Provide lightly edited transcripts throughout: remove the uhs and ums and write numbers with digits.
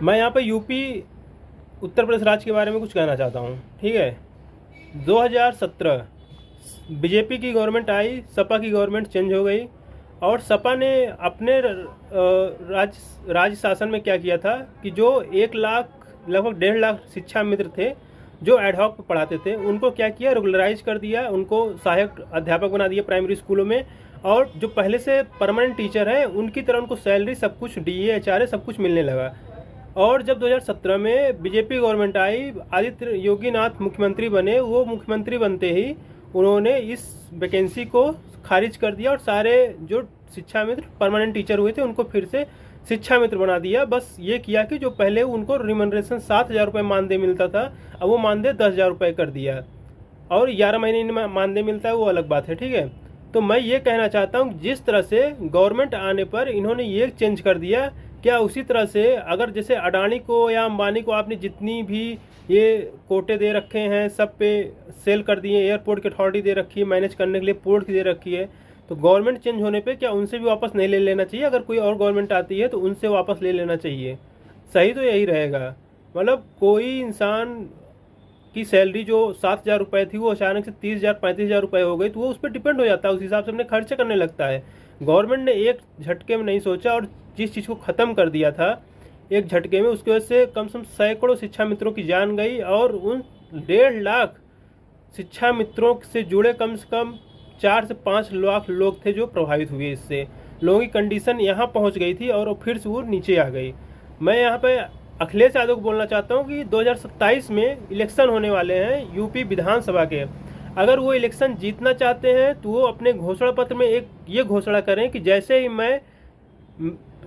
मैं यहाँ पे यूपी उत्तर प्रदेश राज्य के बारे में कुछ कहना चाहता हूँ। ठीक है, 2017 बीजेपी की गवर्नमेंट आई, सपा की गवर्नमेंट चेंज हो गई और सपा ने अपने राज्य शासन में क्या किया था कि जो 1 लाख लगभग 1.5 लाख शिक्षा मित्र थे जो एडहॉक पढ़ाते थे, उनको क्या किया, रेगुलराइज कर दिया, उनको सहायक अध्यापक बना दिया प्राइमरी स्कूलों में। और जो पहले से परमानेंट टीचर हैं उनकी तरह उनको सैलरी सब कुछ, डीए एचआरए सब कुछ मिलने लगा। और जब 2017 में बीजेपी गवर्नमेंट आई, आदित्य योगी नाथ मुख्यमंत्री बने, वो मुख्यमंत्री बनते ही उन्होंने इस वैकेंसी को खारिज कर दिया और सारे जो शिक्षा मित्र परमानेंट टीचर हुए थे उनको फिर से शिक्षा मित्र बना दिया। बस ये किया कि जो पहले उनको रिमनरेशन 7,000 रुपये मानदेय मिलता था, अब वो मानदेय 10,000 रुपये कर दिया और 11 महीने में मानदेय मिलता है, वो अलग बात है। ठीक है, तो मैं ये कहना चाहता हूँ जिस तरह से गवर्नमेंट आने पर इन्होंने ये चेंज कर दिया, क्या उसी तरह से अगर जैसे अडानी को या अंबानी को आपने जितनी भी ये कोटे दे रखे हैं सब पे सेल कर दिए, एयरपोर्ट की अथॉरिटी दे रखी है मैनेज करने के लिए, पोर्ट की दे रखी है, तो गवर्नमेंट चेंज होने पे क्या उनसे भी वापस नहीं ले लेना चाहिए? अगर कोई और गवर्नमेंट आती है तो उनसे वापस ले लेना चाहिए। सही तो यही रहेगा। मतलब कोई इंसान की सैलरी जो 7,000 रुपये थी वो अचानक से 30,000 35,000 रुपये हो गई, तो वो उस पर डिपेंड हो जाता है, उस हिसाब से अपने खर्चे करने लगता है। गवर्नमेंट ने एक झटके में नहीं सोचा और जिस चीज़ को ख़त्म कर दिया था एक झटके में, उसकी वजह से कम से कम सैकड़ों शिक्षा मित्रों की जान गई और उन 1.5 लाख शिक्षा मित्रों से जुड़े कम से कम 4 से 5 लाख लोग थे जो प्रभावित हुए। इससे लोगों की कंडीशन यहाँ पहुँच गई थी और फिर से वो नीचे आ गई। मैं यहाँ पे अखिलेश यादव को बोलना चाहता हूँ कि 2027 में इलेक्शन होने वाले हैं यूपी विधानसभा के। अगर वो इलेक्शन जीतना चाहते हैं तो वो अपने घोषणा पत्र में एक ये घोषणा करें कि जैसे ही मैं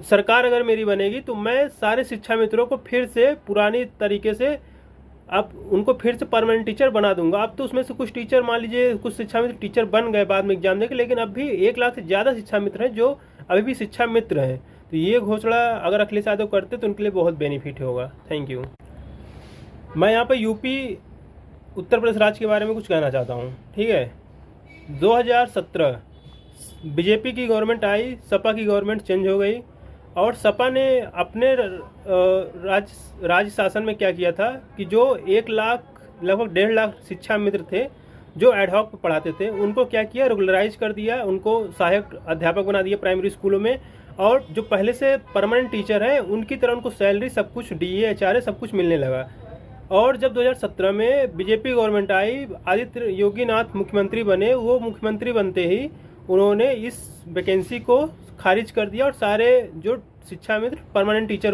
सरकार अगर मेरी बनेगी तो मैं सारे शिक्षा मित्रों को फिर से पुरानी तरीके से अब उनको फिर से परमानेंट टीचर बना दूंगा। अब तो उसमें से कुछ टीचर मान लीजिए कुछ शिक्षा मित्र टीचर बन गए बाद में एग्जाम देके, लेकिन अब भी 1 लाख से ज़्यादा शिक्षा मित्र हैं जो अभी भी शिक्षा मित्र हैं। तो ये घोषणा अगर अखिलेश यादव करते तो उनके लिए बहुत बेनिफिट होगा। Thank you. मैं यहाँ पे यूपी उत्तर प्रदेश राज्य के बारे में कुछ कहना चाहता हूँ। ठीक है, 2017 बीजेपी की गवर्नमेंट आई, सपा की गवर्नमेंट चेंज हो गई और सपा ने अपने राज्य शासन में क्या किया था कि जो 1 लाख लगभग 1.5 लाख शिक्षा मित्र थे जो एडहॉक पढ़ाते थे, उनको क्या किया, रेगुलराइज कर दिया, उनको सहायक अध्यापक बना दिया प्राइमरी स्कूलों में। और जो पहले से परमानेंट टीचर हैं उनकी तरह उनको सैलरी सब कुछ, डीए एचआरए सब कुछ मिलने लगा। और जब 2017 में बीजेपी गवर्नमेंट आई, आदित्य योगी नाथ मुख्यमंत्री बने, वो मुख्यमंत्री बनते ही उन्होंने इस वैकेंसी को खारिज कर दिया और सारे जो शिक्षा मित्र परमानेंट टीचर